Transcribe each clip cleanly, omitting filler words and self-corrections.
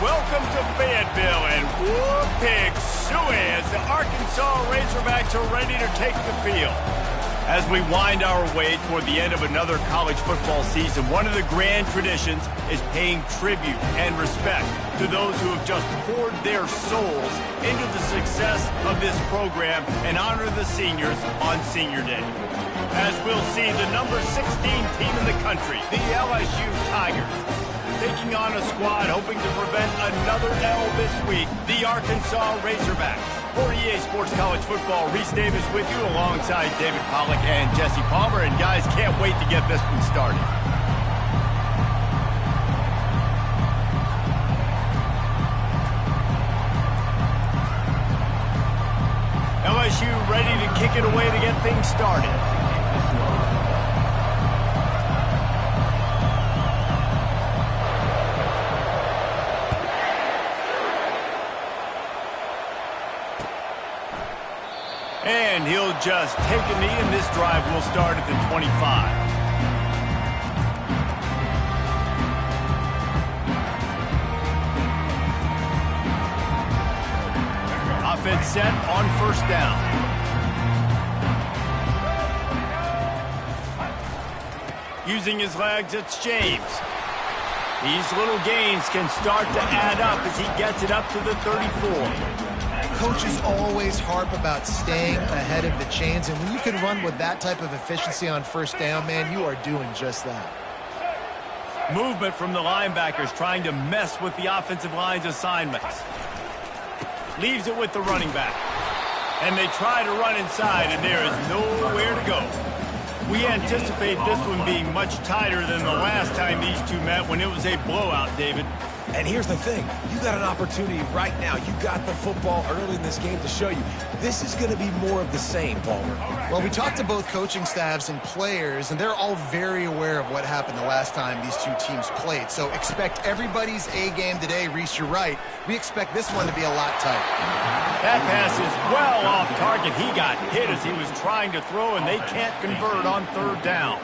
welcome to Fayetteville, and whoop, pig suey as the Arkansas Razorbacks are ready to take the field. As we wind our way toward the end of another college football season, one of the grand traditions is paying tribute and respect to those who have just poured their souls into the success of this program and honor the seniors on Senior Day. As we'll see, the number 16 team in the country, the LSU Tigers, taking on a squad hoping to prevent another L this week, the Arkansas Razorbacks. For EA Sports College Football, Reese Davis with you alongside David Pollack and Jesse Palmer. And guys, can't wait to get this one started. LSU ready to kick it away to get things started. And he'll just take a knee, and this drive will start at the 25. Offense set on first down. Using his legs, it's James. These little gains can start to add up as he gets it up to the 34. Coaches always harp about staying ahead of the chains, and when you can run with that type of efficiency on first down, man, you are doing just that. Movement from the linebackers trying to mess with the offensive line's assignments. Leaves it with the running back. And they try to run inside, and there is nowhere to go. We anticipate this one being much tighter than the last time these two met when it was a blowout, David. And here's the thing. You got an opportunity right now. You got the football early in this game to show you. This is going to be more of the same, Palmer. Well, we talked to both coaching staffs and players, and they're all very aware of what happened the last time these two teams played. So expect everybody's A game today. Reese, you're right. We expect this one to be a lot tighter. That pass is well off target. He got hit as he was trying to throw, and they can't convert on third down.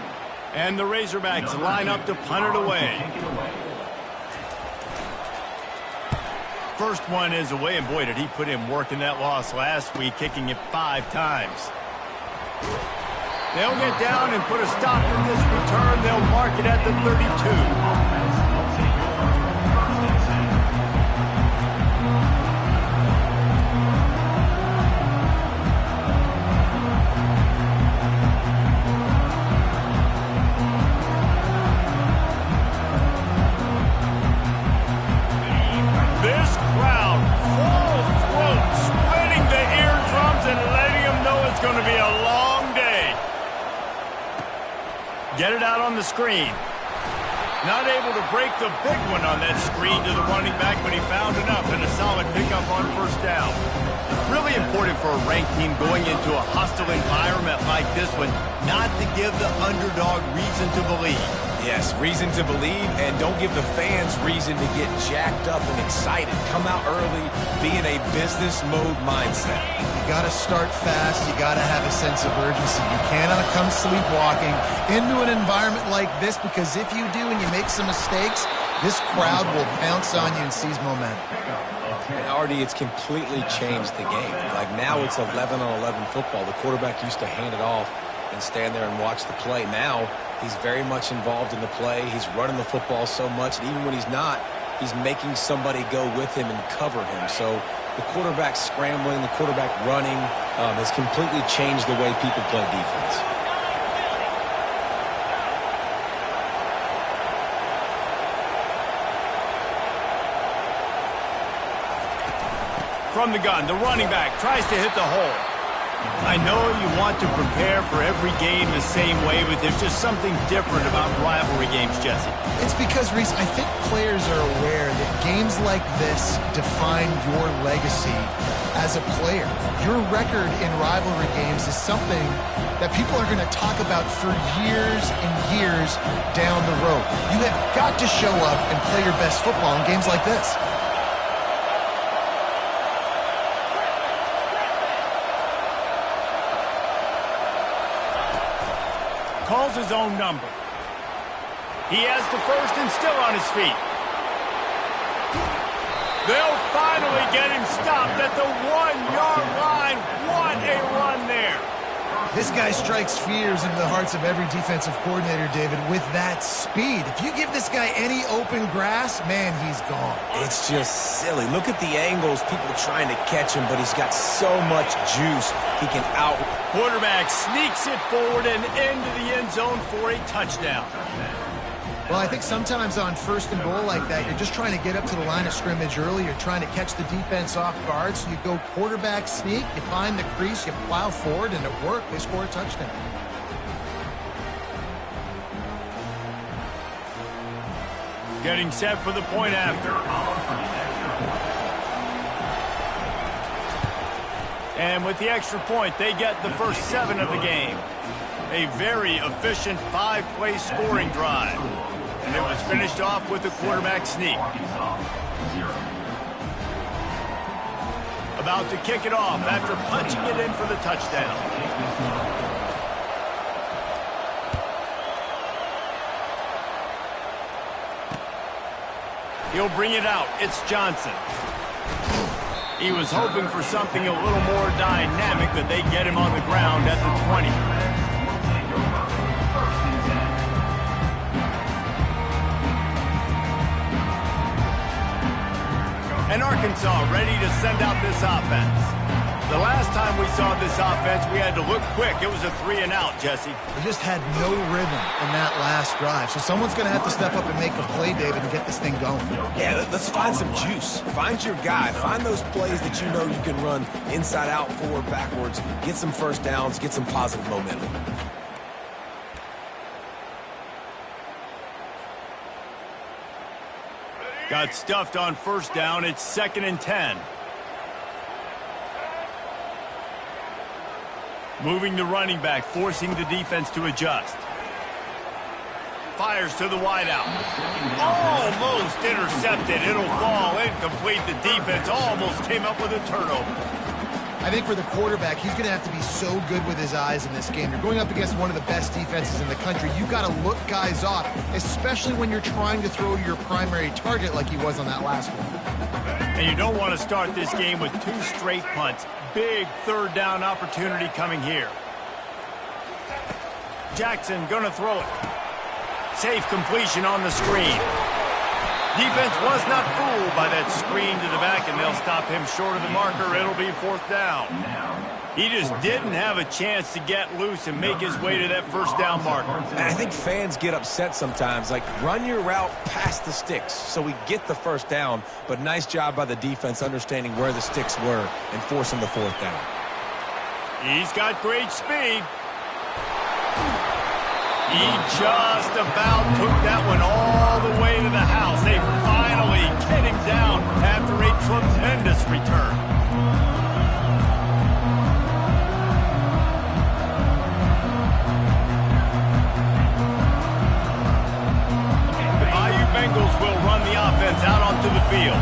And the Razorbacks line up to punt it away. First one is away, and boy, did he put in work in that loss last week, kicking it 5 times. They'll get down and put a stop to this return. They'll mark it at the 32. Going to be a long day. Get it out on the screen. Not able to break the big one on that screen to the running back, but he found enough and a solid pickup on first down. Really important for a ranked team going into a hostile environment like this one, not to give the underdog reason to believe. Yes, reason to believe, and don't give the fans reason to get jacked up and excited. Come out early, be in a business mode mindset. You got to start fast. You got to have a sense of urgency. You cannot come sleepwalking into an environment like this, because if you do and you make some mistakes, this crowd will pounce on you and seize momentum. And Artie, it's completely changed the game. Like now it's 11-on-11 football. The quarterback used to hand it off and stand there and watch the play. Now he's very much involved in the play. He's running the football so much, and even when he's not, he's making somebody go with him and cover him. So the quarterback scrambling, the quarterback running has completely changed the way people play defense. From the gun, the running back tries to hit the hole. I know you want to prepare for every game the same way, but there's just something different about rivalry games, Jesse. It's because, Reese, I think players are aware that games like this define your legacy as a player. Your record in rivalry games is something that people are going to talk about for years and years down the road. You have got to show up and play your best football in games like this. Calls his own number. He has the first and still on his feet. They'll finally get him stopped at the 1-yard line. What a run there. This guy strikes fears into the hearts of every defensive coordinator, David, with that speed. If you give this guy any open grass, man, he's gone. It's just silly. Look at the angles, people trying to catch him, but he's got so much juice. He can out. Quarterback sneaks it forward and into the end zone for a touchdown. Well, I think sometimes on 1st and goal like that, you're just trying to get up to the line of scrimmage early. You're trying to catch the defense off guard. So you go quarterback sneak, you find the crease, you plow forward, and it worked. They score a touchdown. Getting set for the point after. And with the extra point, they get the first 7 of the game. A very efficient 5-play scoring drive. And it was finished off with a quarterback sneak. About to kick it off after punching it in for the touchdown. He'll bring it out. It's Johnson. He was hoping for something a little more dynamic, but they get him on the ground at the 20. And Arkansas ready to send out this offense. The last time we saw this offense, we had to look quick. It was a 3-and-out, Jesse. They just had no rhythm in that last drive. So someone's going to have to step up and make a play, David, and get this thing going. Yeah, let's find some juice. Find your guy. Find those plays that you know you can run inside out, forward, backwards. Get some first downs. Get some positive momentum. Got stuffed on first down. It's 2nd and 10. Moving the running back, forcing the defense to adjust. Fires to the wideout. Almost intercepted. It'll fall incomplete. The defense almost came up with a turnover. I think for the quarterback, he's going to have to be so good with his eyes in this game. You're going up against one of the best defenses in the country. You've got to look guys off, especially when you're trying to throw your primary target like he was on that last one. And you don't want to start this game with 2 straight punts. Big 3rd down opportunity coming here. Jackson going to throw it. Safe completion on the screen. Defense was not fooled by that screen to the back, and they'll stop him short of the marker. It'll be 4th down. He just didn't have a chance to get loose and make his way to that first down marker. And I think fans get upset sometimes. Like, run your route past the sticks so we get the first down. But nice job by the defense understanding where the sticks were and forcing the 4th down. He's got great speed. He just about took that one all the way to the house. They finally get him down after a tremendous return. The Bayou Bengals will run the offense out onto the field.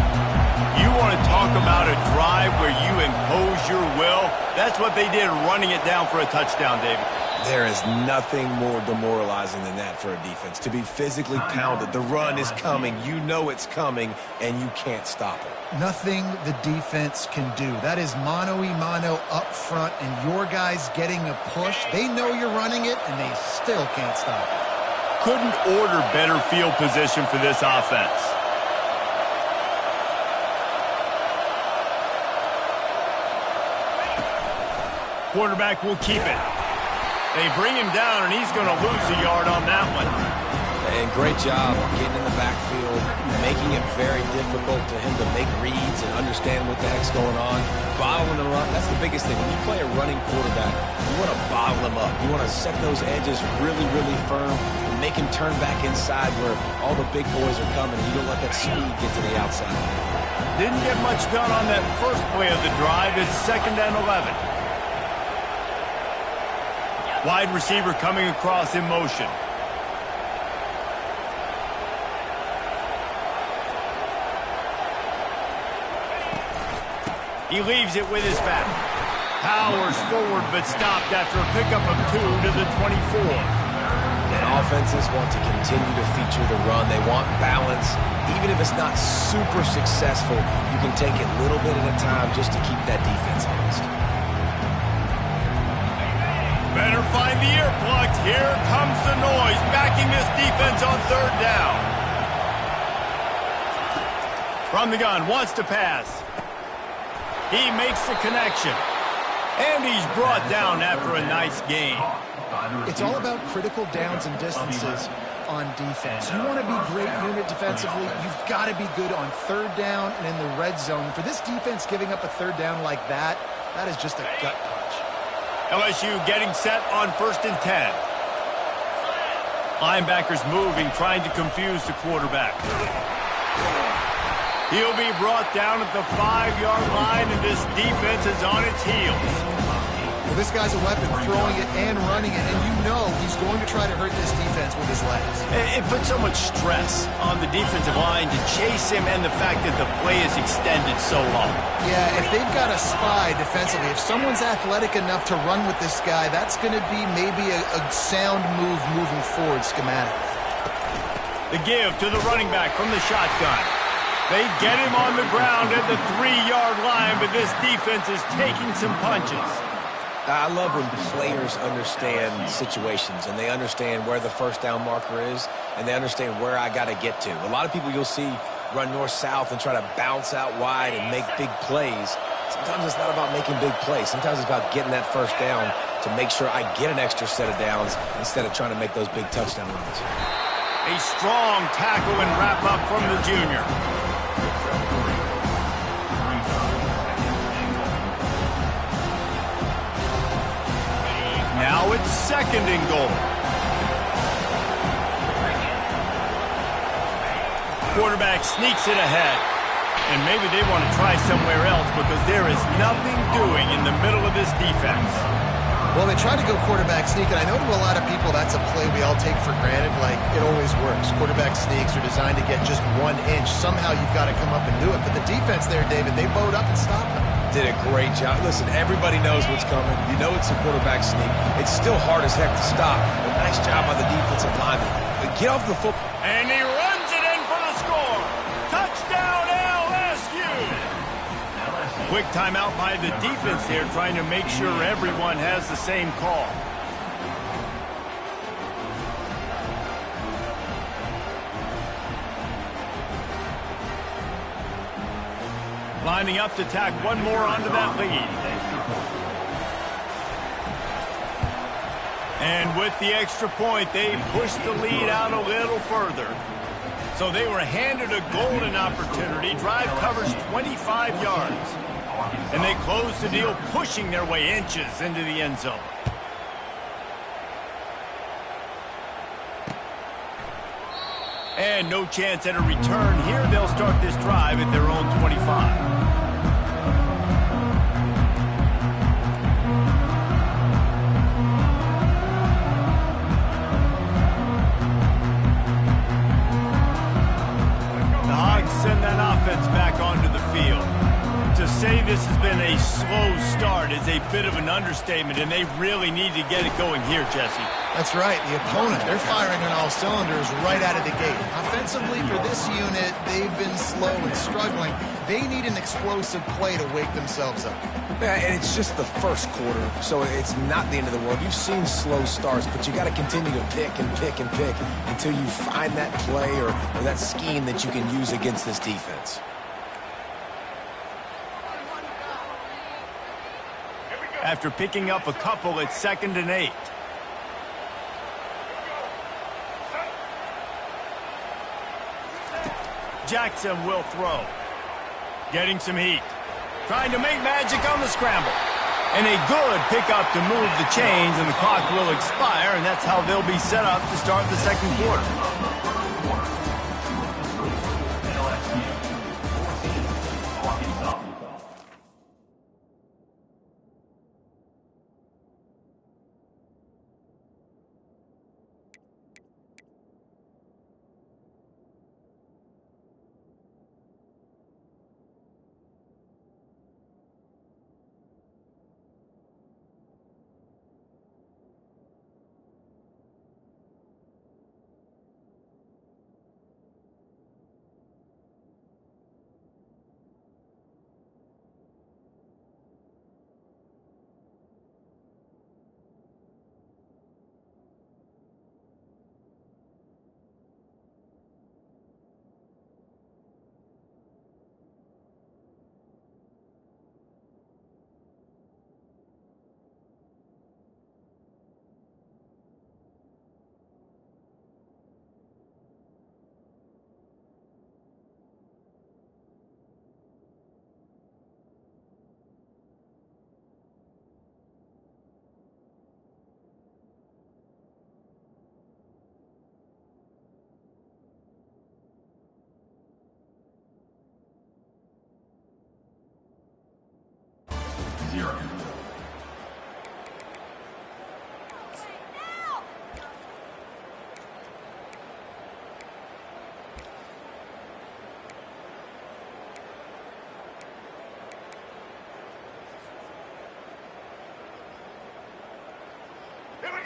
You want to talk about a drive where you impose your will? That's what they did, running it down for a touchdown, David. There is nothing more demoralizing than that for a defense. To be physically pounded. The run is coming. You know it's coming, and you can't stop it. Nothing the defense can do. That is mano-a-mano up front, and your guys getting a push. They know you're running it, and they still can't stop it. Couldn't order better field position for this offense. Quarterback will keep it. They bring him down, and he's going to lose a yard on that one. And great job getting in the backfield, making it very difficult to him to make reads and understand what the heck's going on. Bottling him up, that's the biggest thing. When you play a running quarterback, you want to bottle him up. You want to set those edges really, really firm and make him turn back inside where all the big boys are coming. You don't let that speed get to the outside. Didn't get much done on that first play of the drive. It's 2nd and 11. Wide receiver coming across in motion. He leaves it with his back. Powers forward, but stopped after a pickup of 2 to the 24. And offenses want to continue to feature the run. They want balance. Even if it's not super successful, you can take it little bit at a time just to keep that defense honest. Better find the earplugs. Here comes the noise, backing this defense on third down. From the gun, wants to pass. He makes the connection. And he's brought down after a nice gain. It's all about critical downs and distances on defense. You want to be great unit defensively, you've got to be good on third down and in the red zone. For this defense giving up a third down like that, that is just a gut punch. LSU getting set on 1st and 10. Linebackers moving, trying to confuse the quarterback. He'll be brought down at the 5-yard line, and this defense is on its heels. Well, this guy's a weapon, throwing it and running it, and you know he's going to try to hurt this defense with his legs. It puts so much stress on the defensive line to chase him, and the fact that the play is extended so long. Yeah, if they've got a spy defensively, if someone's athletic enough to run with this guy, that's going to be maybe a sound move moving forward schematically. The give to the running back from the shotgun. They get him on the ground at the 3-yard line, but this defense is taking some punches. I love when players understand situations and they understand where the first down marker is and they understand where I got to get to. A lot of people you'll see run north-south and try to bounce out wide and make big plays. Sometimes it's not about making big plays. Sometimes it's about getting that first down to make sure I get an extra set of downs instead of trying to make those big touchdown runs. A strong tackle and wrap up from the junior. Now it's 2nd and goal. Quarterback sneaks it ahead. And maybe they want to try somewhere else because there is nothing doing in the middle of this defense. Well, they try to go quarterback sneak, and I know to a lot of people that's a play we all take for granted, like it always works. Quarterback sneaks are designed to get just 1 inch. Somehow you've got to come up and do it. But the defense there, David, they bowed up and stopped them. Did a great job. Listen, everybody knows what's coming. You know it's a quarterback sneak. It's still hard as heck to stop. But nice job by the defensive lineman. Get off the football. And he runs it in for the score. Touchdown, LSU. Quick timeout by the defense there, trying to make sure everyone has the same call. Lining up to tack one more onto that lead. And with the extra point, they pushed the lead out a little further. So they were handed a golden opportunity. Drive covers 25 yards. And they close the deal, pushing their way inches into the end zone. And no chance at a return here. They'll start this drive at their own 25. Send that offense back onto the field. To say this has been a slow start is a bit of an understatement, and they really need to get it going here, Jesse. That's right. The opponent, they're firing on all cylinders right out of the gate. Offensively, for this unit, they've been slow and struggling. They need an explosive play to wake themselves up. Yeah, and it's just the first quarter, so it's not the end of the world. You've seen slow starts, but you got to continue to pick and pick and pick until you find that play or that scheme that you can use against this defense. After picking up a couple, it's 2nd and 8. Jackson will throw. Getting some heat. Trying to make magic on the scramble. And a good pickup to move the chains, and the clock will expire, and that's how they'll be set up to start the 2nd quarter.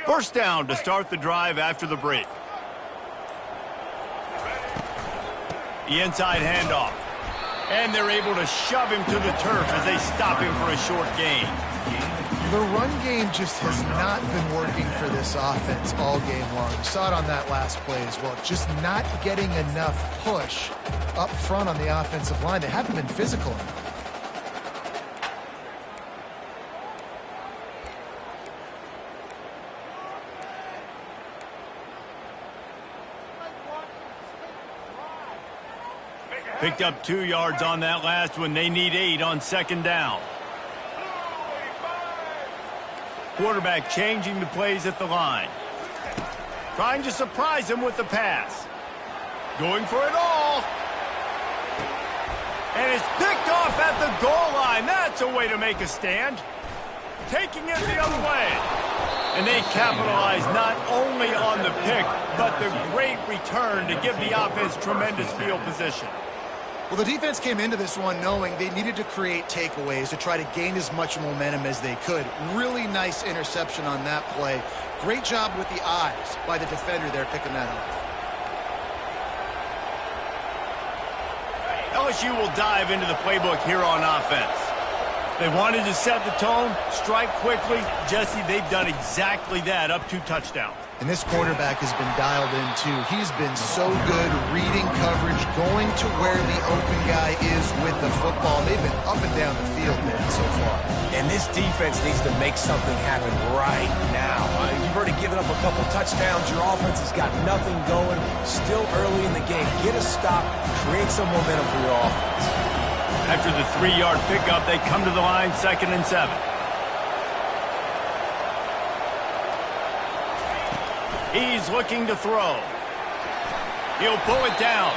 First down to start the drive after the break. The inside handoff. And they're able to shove him to the turf as they stop him for a short gain. The run game just has not been working for this offense all game long. You saw it on that last play as well. Just not getting enough push up front on the offensive line. They haven't been physical enough. Picked up 2 yards on that last one. They need 8 on second down. Quarterback changing the plays at the line. Trying to surprise him with the pass. Going for it all. And it's picked off at the goal line. That's a way to make a stand. Taking it the other way. And they capitalize not only on the pick, but the great return to give the offense tremendous field position. Well, the defense came into this one knowing they needed to create takeaways to try to gain as much momentum as they could. Really nice interception on that play. Great job with the eyes by the defender there picking that off. LSU will dive into the playbook here on offense. They wanted to set the tone, strike quickly. Jesse, they've done exactly that, up 2 touchdowns. And this quarterback has been dialed in, too. He's been so good reading coverage, going to where the open guy is with the football. They've been up and down the field, man, so far. And this defense needs to make something happen right now. You've already given up a couple touchdowns. Your offense has got nothing going. Still early in the game. Get a stop. Create some momentum for your offense. After the 3-yard pickup, they come to the line, 2nd and 7. He's looking to throw. He'll pull it down.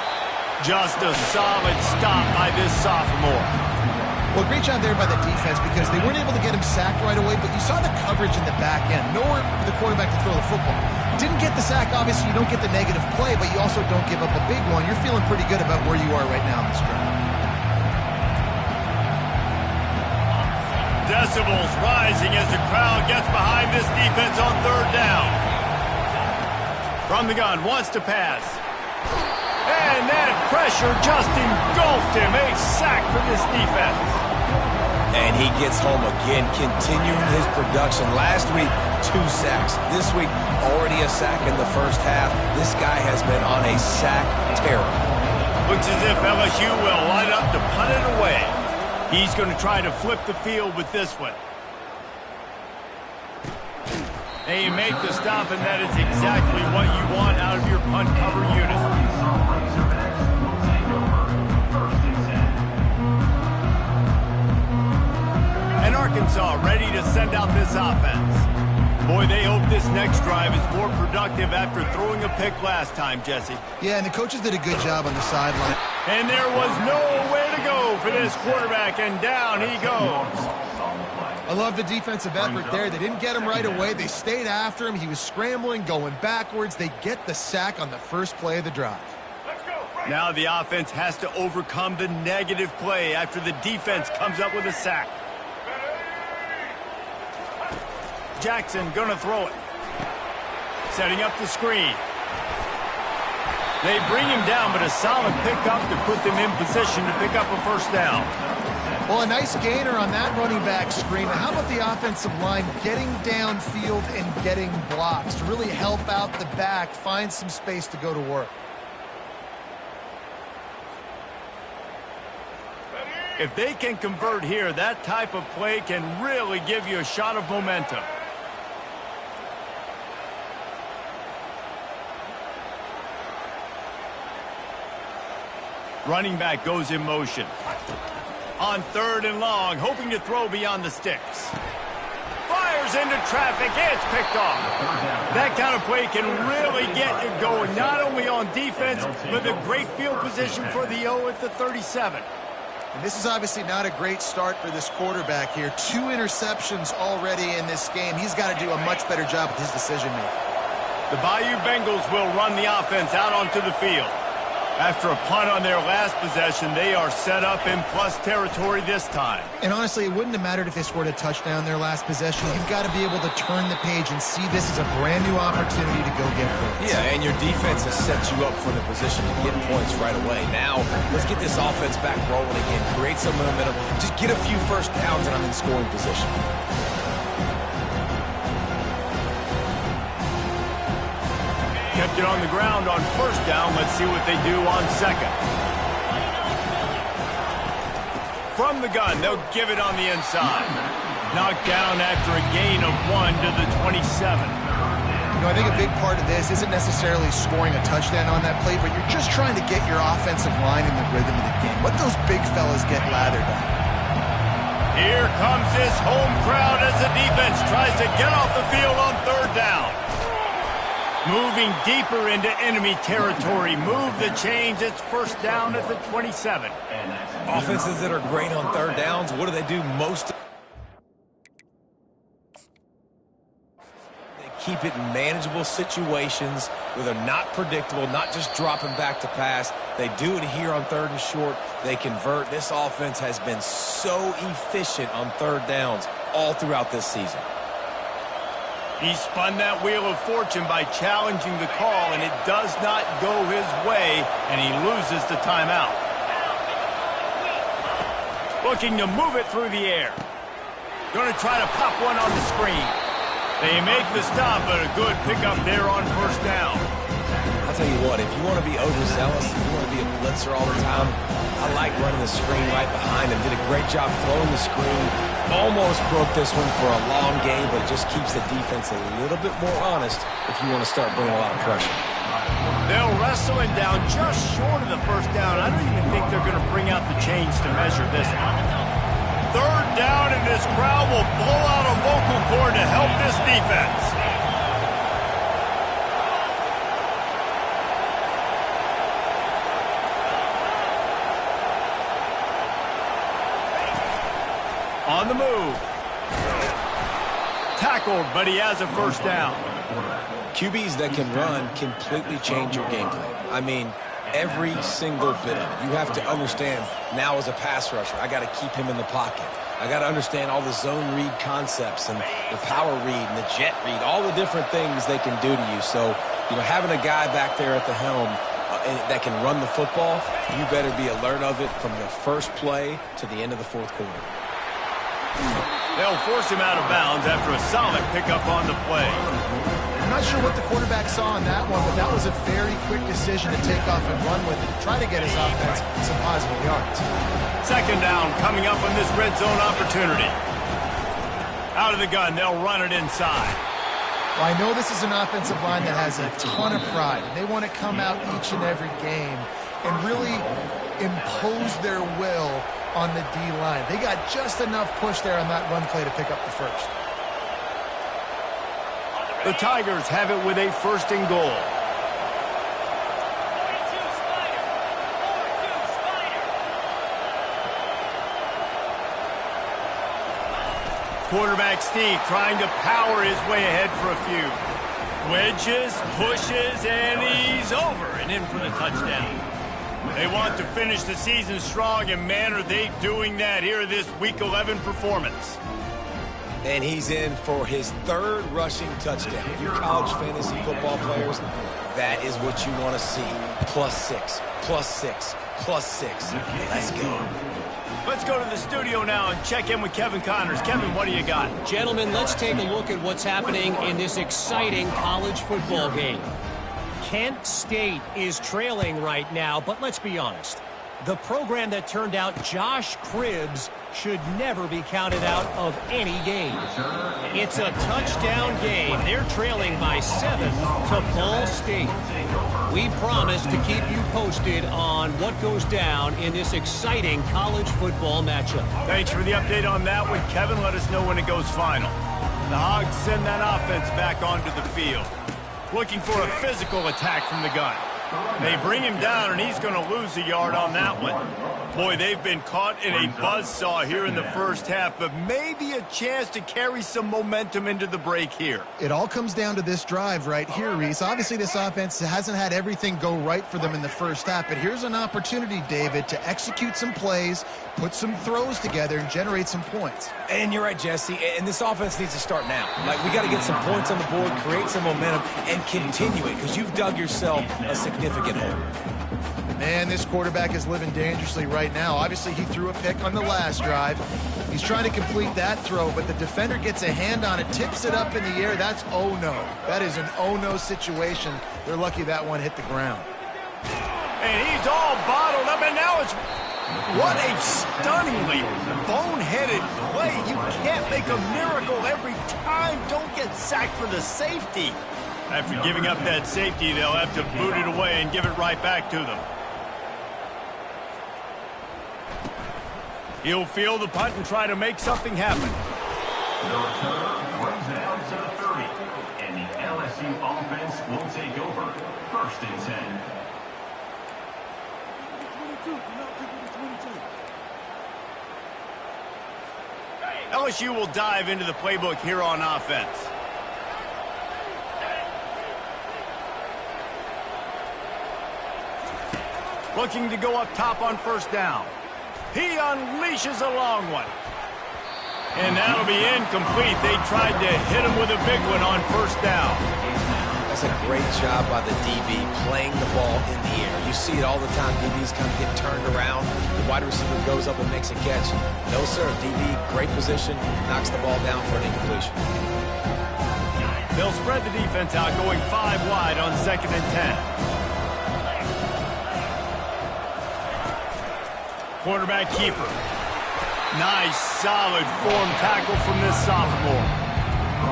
Just a solid stop by this sophomore. Well, great job there by the defense because they weren't able to get him sacked right away, but you saw the coverage in the back end. Nowhere for the quarterback to throw the football. Didn't get the sack, obviously you don't get the negative play, but you also don't give up a big one. You're feeling pretty good about where you are right now in this drive. Decibels rising as the crowd gets behind this defense on 3rd down. From the gun, wants to pass. And that pressure just engulfed him. A sack for this defense. And he gets home again, continuing his production. Last week, 2 sacks. This week, already a sack in the first half. This guy has been on a sack terror. Looks as if LSU will line up to punt it away. He's going to try to flip the field with this one. They make the stop, and that is exactly what you want out of your punt cover unit. And Arkansas ready to send out this offense. Boy, they hope this next drive is more productive after throwing a pick last time, Jesse. Yeah, and the coaches did a good job on the sideline. And there was nowhere to go for this quarterback, and down he goes. I love the defensive effort there. They didn't get him right away. They stayed after him. He was scrambling, going backwards. They get the sack on the first play of the drive. Now the offense has to overcome the negative play after the defense comes up with a sack. Jackson gonna throw it. Setting up the screen. They bring him down, but a solid pickup to put them in position to pick up a first down. Well, a nice gainer on that running back screen. How about the offensive line getting downfield and getting blocks to really help out the back, find some space to go to work? If they can convert here, that type of play can really give you a shot of momentum. Running back goes in motion. On 3rd and long, hoping to throw beyond the sticks. Fires into traffic, it's picked off. That kind of play can really get you going, not only on defense, but the great field position for the O at the 37. And this is obviously not a great start for this quarterback here. 2 interceptions already in this game. He's got to do a much better job with his decision-making. The Bayou Bengals will run the offense out onto the field. After a punt on their last possession, they are set up in plus territory this time. And honestly, it wouldn't have mattered if they scored a touchdown their last possession. You've got to be able to turn the page and see this as a brand new opportunity to go get points. Yeah, and your defense has set you up for the position to get points right away. Now, let's get this offense back rolling again. Create some momentum. Just get a few first downs and I'm in scoring position. Kept it on the ground on first down. Let's see what they do on second. From the gun, they'll give it on the inside. Knocked down after a gain of 1 to the 27. You know, I think a big part of this isn't necessarily scoring a touchdown on that play, but you're just trying to get your offensive line in the rhythm of the game. Let those big fellas get lathered up. Here comes this home crowd as the defense tries to get off the field on third down. Moving deeper into enemy territory. Move the chains. It's first down at the 27. Offenses that are great on third downs, what do they do most? They keep it in manageable situations where they're not predictable, not just dropping back to pass. They do it here on third and short. They convert. This offense has been so efficient on third downs all throughout this season. He spun that wheel of fortune by challenging the call, and it does not go his way, and he loses the timeout. Looking to move it through the air. Going to try to pop one on the screen. They make the stop, but a good pickup there on first down. I'll tell you what, if you want to be overzealous, if you want to be a blitzer all the time, I like running the screen right behind him. Did a great job throwing the screen. Almost broke this one for a long game, but it just keeps the defense a little bit more honest if you want to start bringing a lot of pressure. They'll wrestle him down just short of the first down. I don't even think they're going to bring out the chains to measure this one. Third down, and this crowd will blow out a vocal cord to help this defense. On the move. Tackled, but he has a first down. QBs that can run completely change your game plan. I mean, every single bit of it. You have to understand, now as a pass rusher, I got to keep him in the pocket. I got to understand all the zone read concepts and the power read and the jet read, all the different things they can do to you. So, you know, having a guy back there at the helm that can run the football, you better be alert of it from the first play to the end of the fourth quarter. They'll force him out of bounds after a solid pickup on the play. I'm not sure what the quarterback saw on that one, but that was a very quick decision to take off and run with it, try to get his offense some positive yards. Second down coming up on this red zone opportunity. Out of the gun, they'll run it inside. Well, I know this is an offensive line that has a ton of pride. They want to come out each and every game and really impose their will on the D-line. They got just enough push there on that run play to pick up the first. The Tigers have it with a first and goal. Quarterback Steve trying to power his way ahead for a few. Wedges, pushes, and he's over and in for the touchdown. They want to finish the season strong, and man, are they doing that here this Week 11 performance. And he's in for his third rushing touchdown. You college fantasy football players, that is what you want to see. +6, +6, +6. Let's go. Let's go to the studio now and check in with Kevin Connors. Kevin, what do you got? Gentlemen, let's take a look at what's happening in this exciting college football game. Kent State is trailing right now, but let's be honest. The program that turned out Josh Cribbs should never be counted out of any game. It's a touchdown game. They're trailing by 7 to Ball State. We promise to keep you posted on what goes down in this exciting college football matchup. Thanks for the update on that one, Kevin. Let us know when it goes final. The Hogs send that offense back onto the field. Looking for a physical attack from the gun. They bring him down, and he's going to lose a yard on that one. Boy, they've been caught in a buzzsaw here in the first half, but maybe a chance to carry some momentum into the break here. It all comes down to this drive right here, Reese. Obviously, this offense hasn't had everything go right for them in the first half, but here's an opportunity, David, to execute some plays, put some throws together, and generate some points. And you're right, Jesse, and this offense needs to start now. Like, we got to get some points on the board, create some momentum, and continue it, because you've dug yourself a significant hole. Man, this quarterback is living dangerously right now. Obviously, he threw a pick on the last drive. He's trying to complete that throw, but the defender gets a hand on it, tips it up in the air. That's oh no. That is an oh no situation. They're lucky that one hit the ground. And he's all bottled up, and now it's... What a stunningly boneheaded play. You can't make a miracle every time. Don't get sacked for the safety. After giving up that safety, they'll have to boot it away and give it right back to them. He'll field the punt and try to make something happen. The return brings it out to the 30, and the LSU offense will take over. 1st and 10. LSU will dive into the playbook here on offense. Looking to go up top on 1st down. He unleashes a long one. And that'll be incomplete. They tried to hit him with a big one on 1st down. That's a great job by the DB playing the ball in the air. You see it all the time. DBs kind of get turned around. The wide receiver goes up and makes a catch. No, sir. DB, great position, knocks the ball down for an incompletion. They'll spread the defense out, going 5 wide on 2nd and 10. Quarterback keeper. Nice, solid form tackle from this sophomore.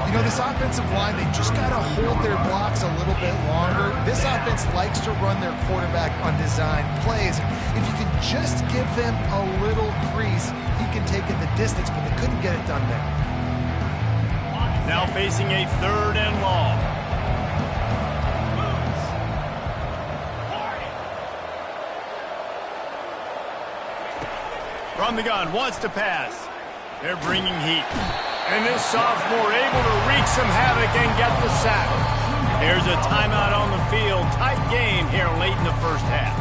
You know, this offensive line, they just got to hold their blocks a little bit longer. This offense likes to run their quarterback on design plays. If you can just give them a little crease, he can take it the distance, but they couldn't get it done there. Now facing a 3rd and long. From the gun, wants to pass. They're bringing heat. And this sophomore able to wreak some havoc and get the sack. There's a timeout on the field. Tight game here late in the first half.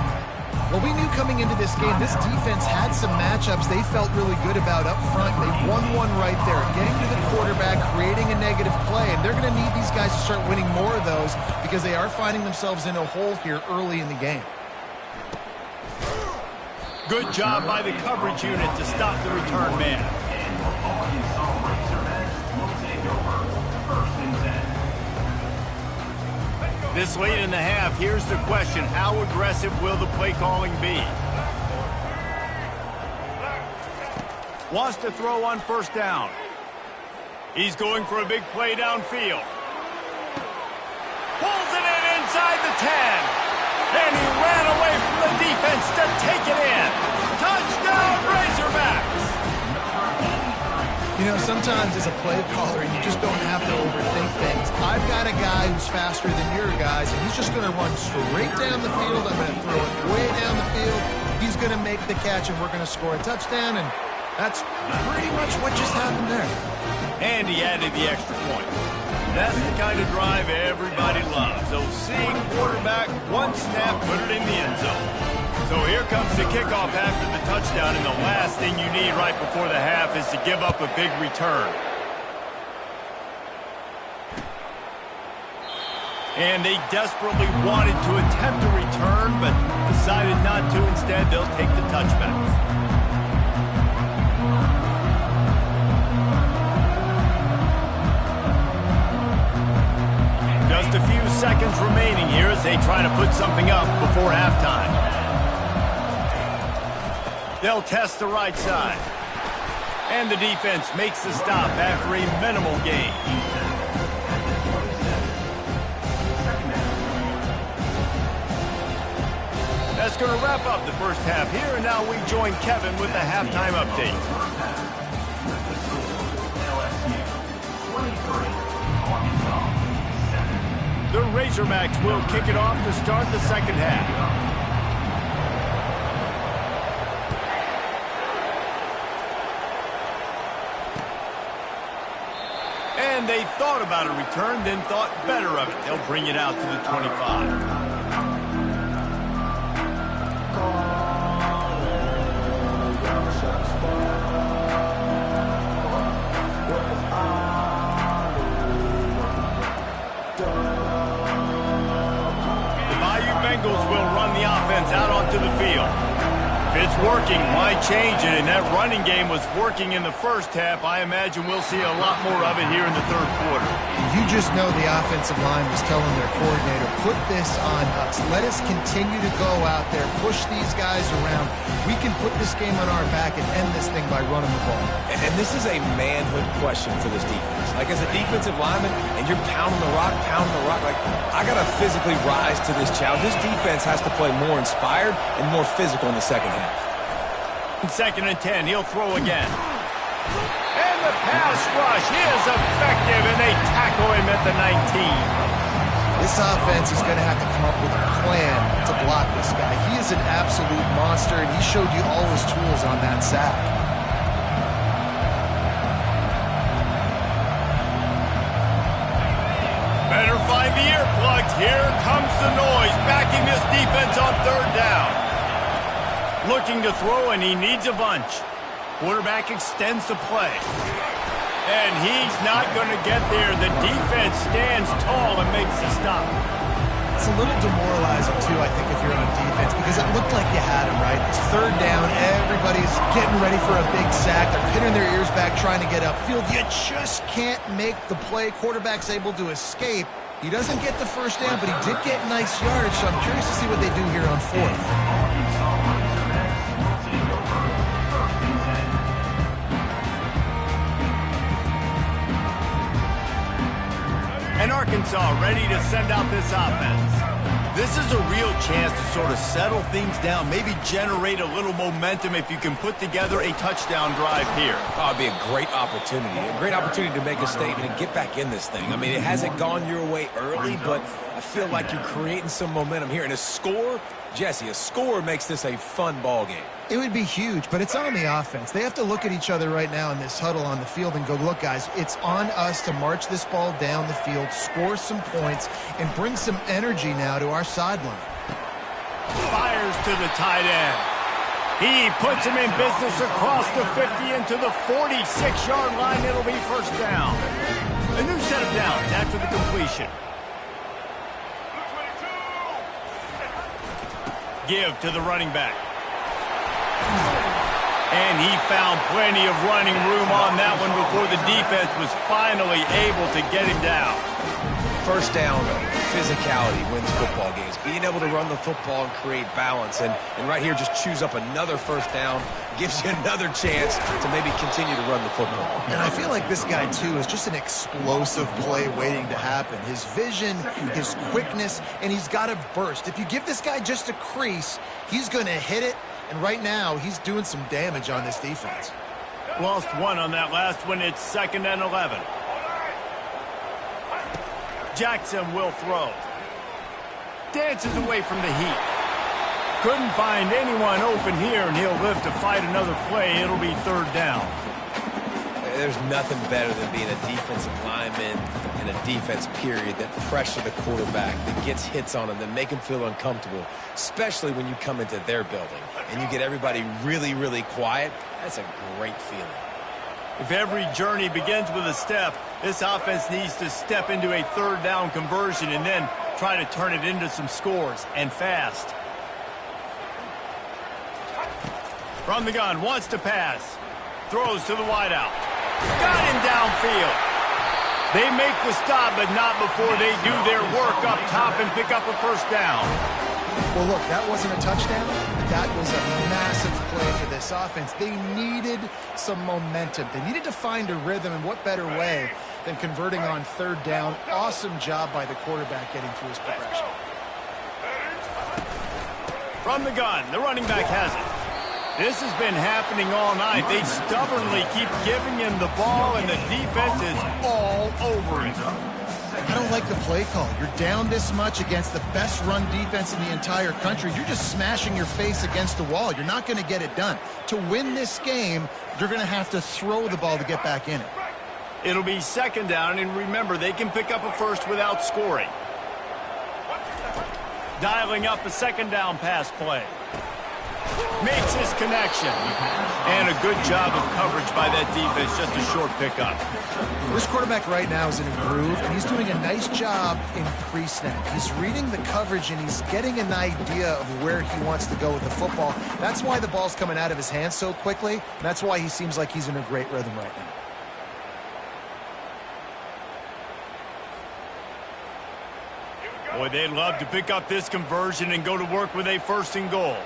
Well, we knew coming into this game, this defense had some matchups they felt really good about up front. They won one right there, getting to the quarterback, creating a negative play. And they're going to need these guys to start winning more of those because they are finding themselves in a hole here early in the game. Good job by the coverage unit to stop the return man. And the Arkansas Razorbacks will take over. 1st and 10. This late in the half, here's the question. How aggressive will the play calling be? Wants to throw on 1st down. He's going for a big play downfield. Pulls it in inside the 10. And he ran away from the defense to take it in. Touchdown, Razorbacks! You know, sometimes as a play caller, you just don't have to overthink things. I've got a guy who's faster than your guys, and he's just going to run straight down the field. I'm going to throw it way down the field. He's going to make the catch, and we're going to score a touchdown, and that's pretty much what just happened there. And he added the extra point. That's the kind of drive everybody loves. So seeing quarterback, one snap, put it in the end zone. So here comes the kickoff after the touchdown, and the last thing you need right before the half is to give up a big return. And they desperately wanted to attempt a return, but decided not to. Instead, they'll take the touchbacks. Just a few seconds remaining here as they try to put something up before halftime. They'll test the right side. And the defense makes the stop after a minimal gain. That's going to wrap up the first half here, and now we join Kevin with the halftime update. The Razorbacks will kick it off to start the second half. And they thought about a return, then thought better of it. They'll bring it out to the 25. Bengals will run the offense out onto the field. If it's working, why change it? And that running game was working in the first half. I imagine we'll see a lot more of it here in the third quarter. You just know the offensive line was telling their coordinator, put this on us. Let us continue to go out there, push these guys around. We can put this game on our back and end this thing by running the ball. And this is a manhood question for this defense. Like, as a defensive lineman, and you're pounding the rock, like, I got to physically rise to this challenge. This defense has to play more inspired and more physical in the second half. Second and 10, he'll throw again. And the pass rush is effective, and they tackle him at the 19. This offense is going to have to come up with a plan to block this guy. He is an absolute monster, and he showed you all his tools on that sack. Better find the earplugs. Here comes the noise, backing this defense on third down. Looking to throw, and he needs a bunch. Quarterback extends the play. And he's not going to get there. The defense stands tall and makes the stop. It's a little demoralizing, too, I think, if you're on defense, because it looked like you had him, right? It's third down. Everybody's getting ready for a big sack. They're pinning their ears back, trying to get upfield. You just can't make the play. Quarterback's able to escape. He doesn't get the first down, but he did get nice yardage, so I'm curious to see what they do here on fourth. And Arkansas ready to send out this offense. This is a real chance to sort of settle things down, maybe generate a little momentum if you can put together a touchdown drive here. Oh, it'd be a great opportunity to make a statement and get back in this thing. I mean, it hasn't gone your way early, but I feel like you're creating some momentum here. And a score, Jesse, a score makes this a fun ball game. It would be huge, but it's on the offense. They have to look at each other right now in this huddle on the field and go, look, guys, it's on us to march this ball down the field, score some points, and bring some energy now to our sideline. Fires to the tight end. He puts him in business across the 50 into the 46-yard line. It'll be first down. A new set of downs after the completion. Give to the running back. And he found plenty of running room on that one before the defense was finally able to get him down. First down, physicality wins football games. Being able to run the football and create balance. And right here, just choose up another first down. Gives you another chance to maybe continue to run the football. And I feel like this guy, too, is just an explosive play waiting to happen. His vision, his quickness, and he's got a burst. If you give this guy just a crease, he's going to hit it. And right now, he's doing some damage on this defense. Lost one on that last one. It's 2nd and 11. Jackson will throw. Dances away from the heat. Couldn't find anyone open here, and he'll live to fight another play. It'll be third down. There's nothing better than being a defensive lineman and a defense period that pressure the quarterback, that gets hits on him, that make him feel uncomfortable, especially when you come into their building and you get everybody really, really quiet. That's a great feeling. If every journey begins with a step, this offense needs to step into a third down conversion and then try to turn it into some scores, and fast. From the gun, wants to pass. Throws to the wideout. Got him downfield. They make the stop, but not before they do their work up top and pick up a first down. Well, look, that wasn't a touchdown, but that was a massive play for this offense. They needed some momentum. They needed to find a rhythm, and what better way than converting on third down. Awesome job by the quarterback getting through his progression. From the gun, the running back has it. This has been happening all night. They stubbornly keep giving him the ball, and the defense is all over it. I don't like the play call. You're down this much against the best run defense in the entire country. You're just smashing your face against the wall. You're not going to get it done. To win this game, you're going to have to throw the ball to get back in it. It'll be second down, and remember, they can pick up a first without scoring. Dialing up a second down pass play. Makes his connection. And a good job of coverage by that defense, just a short pickup. This quarterback right now is in a groove, and he's doing a nice job in pre-snap. He's reading the coverage, and he's getting an idea of where he wants to go with the football. That's why the ball's coming out of his hands so quickly, and that's why he seems like he's in a great rhythm right now. Boy, they'd love to pick up this conversion and go to work with a first and goal.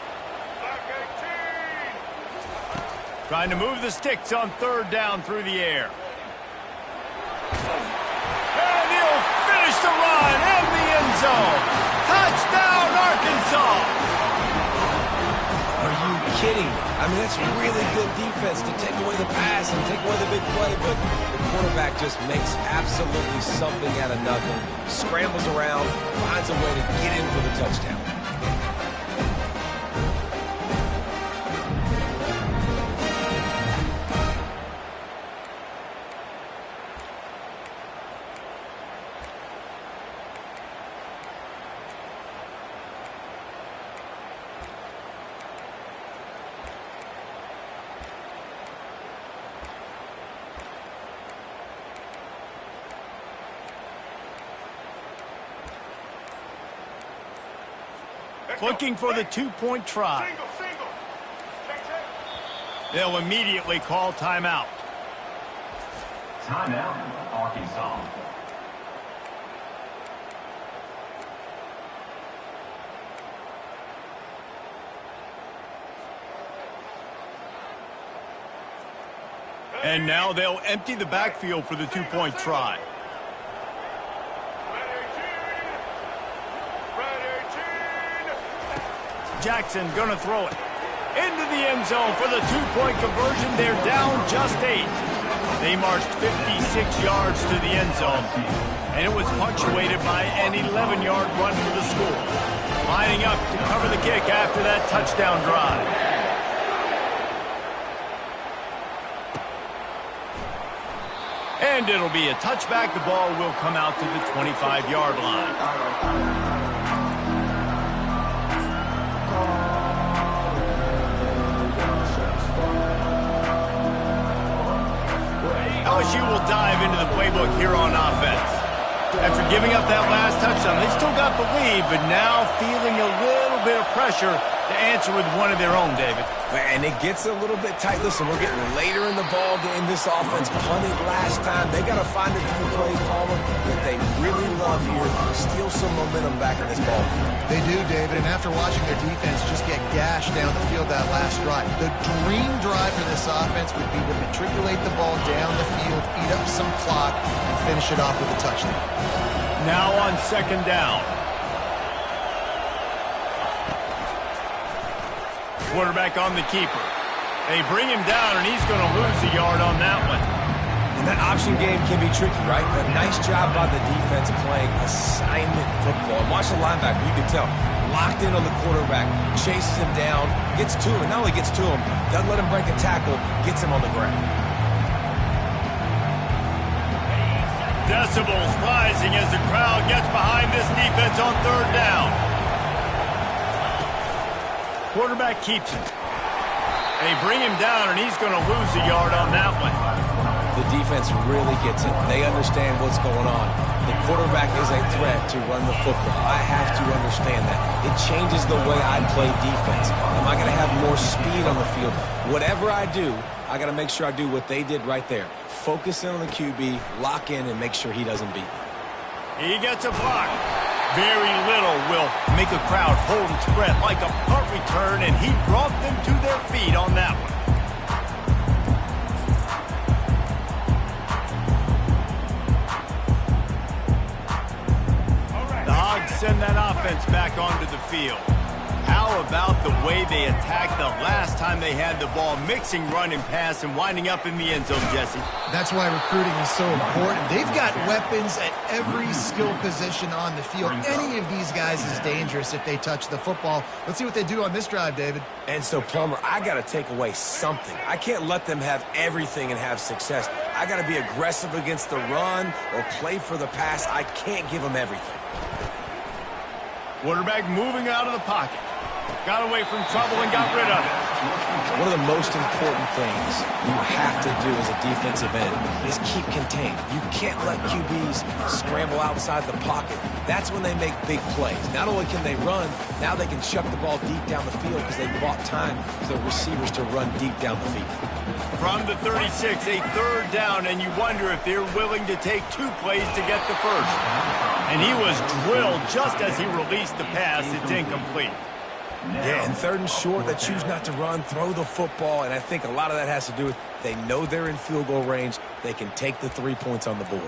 Trying to move the sticks on third down through the air. And he'll finish the run in the end zone. Touchdown, Arkansas! Are you kidding me? I mean, that's really good defense to take away the pass and take away the big play, but the quarterback just makes absolutely something out of nothing, scrambles around, finds a way to get in for the touchdown. Looking for the two-point try. They'll immediately call timeout. Timeout, Arkansas. And now they'll empty the backfield for the two-point try. Jackson gonna throw it into the end zone for the two-point conversion. They're down just 8. They marched 56 yards to the end zone, and it was punctuated by an 11-yard run for the score. Lining up to cover the kick after that touchdown drive. And it'll be a touchback. The ball will come out to the 25-yard line. LSU will dive into the playbook here on offense. After giving up that last touchdown, they still got the lead, but now feeling a little bit of pressure to answer with one of their own, David. And it gets a little bit tight. Listen, we're getting later in the ball game. This offense punted last time. They got to find a few plays, Palmer, that they really love here. Steal some momentum back in this ball game. They do, David, and after watching their defense just get gashed down the field that last drive, the dream drive for this offense would be to matriculate the ball down the field, eat up some clock, and finish it off with a touchdown. Now on second down. Quarterback on the keeper. They bring him down, and he's going to lose a yard on that one. And that option game can be tricky, right? A nice job by the defense playing assignment football. And watch the linebacker, you can tell. Locked in on the quarterback, chases him down, gets to him, and not only gets to him, doesn't let him break a tackle, gets him on the ground. Decibels rising as the crowd gets behind this defense on third down. Quarterback keeps it. They bring him down, and he's going to lose a yard on that one. The defense really gets it. They understand what's going on. The quarterback is a threat to run the football. I have to understand that. It changes the way I play defense. Am I going to have more speed on the field? Whatever I do, I got to make sure I do what they did right there. Focus in on the QB, lock in, and make sure he doesn't beat me. He gets a block. Very little will make a crowd hold its breath like a punt return, and he brought them to their feet on that one. The Hogs send that offense back onto the field. How about the way they attacked the last time they had the ball, mixing run and pass and winding up in the end zone, Jesse? That's why recruiting is so important. They've got weapons at every skill position on the field. Any of these guys is dangerous if they touch the football. Let's see what they do on this drive, David. And so, Plummer, I got to take away something. I can't let them have everything and have success. I got to be aggressive against the run or play for the pass. I can't give them everything. Quarterback moving out of the pocket. Got away from trouble and got rid of it. One of the most important things you have to do as a defensive end is keep contained. You can't let QBs scramble outside the pocket. That's when they make big plays. Not only can they run, now they can chuck the ball deep down the field because they bought time for the receivers to run deep down the field. From the 36, a third down, and you wonder if they're willing to take 2 plays to get the first. And he was drilled just as he released the pass. It's incomplete. Yeah, and 3rd and short, they choose not to run, throw the football, and I think a lot of that has to do with they know they're in field goal range. They can take the 3 points on the board.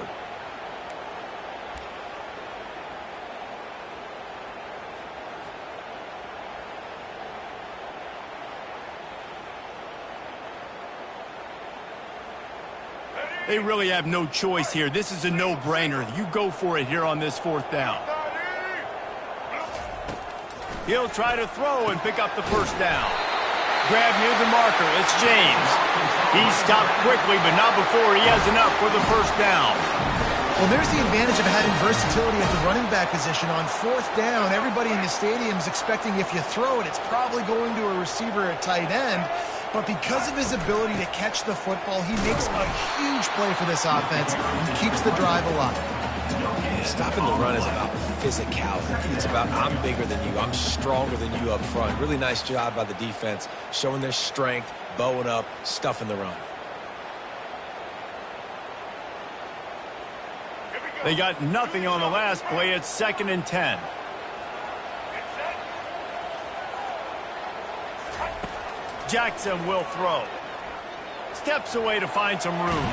They really have no choice here. This is a no-brainer. You go for it here on this 4th down. He'll try to throw and pick up the first down. Grab near the marker. It's James. He stopped quickly, but not before he has enough for the first down. Well, there's the advantage of having versatility at the running back position. On 4th down, everybody in the stadium is expecting if you throw it, it's probably going to a receiver at tight end. But because of his ability to catch the football, he makes a huge play for this offense and keeps the drive alive. Stopping the run is about physicality. It's about I'm bigger than you. I'm stronger than you up front. Really nice job by the defense, showing their strength, bowing up, stuffing the run. They got nothing on the last play. It's 2nd and 10. Jackson will throw. Steps away to find some room.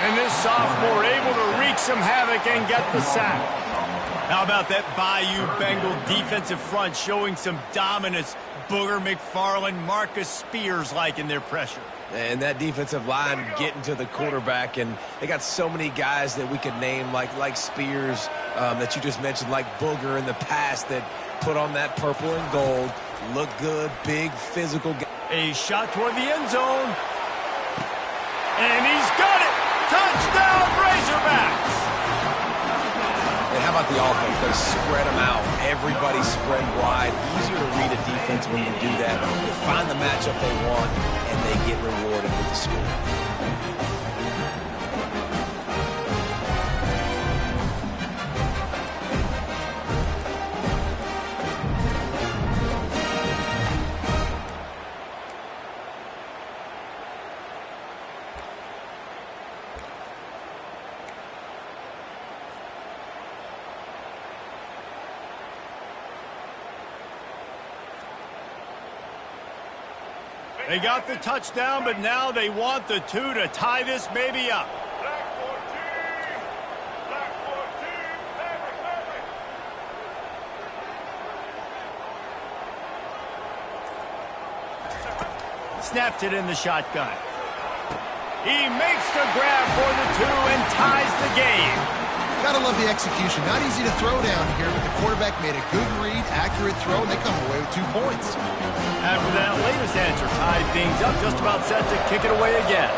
And this sophomore able to wreak some havoc and get the sack. How about that Bayou Bengal defensive front showing some dominance? Booger McFarland, Marcus Spears-like in their pressure. And that defensive line getting to the quarterback, and they got so many guys that we could name like Spears that you just mentioned, like Booger in the past that put on that purple and gold, look good, big, physical. A shot toward the end zone. And he's got it! Touchdown, Razorbacks! And how about the offense? They spread them out. Everybody spread wide. Easier to read a defense when you do that. They find the matchup they want, and they get rewarded with the score. They got the touchdown, but now they want the 2 to tie this baby up. Snapped it in the shotgun. He makes the grab for the 2 and ties the game. Gotta love the execution. Not easy to throw down here, but the quarterback made a good read, accurate throw, and they come away with 2 points. After that latest answer tied things up, just about set to kick it away again.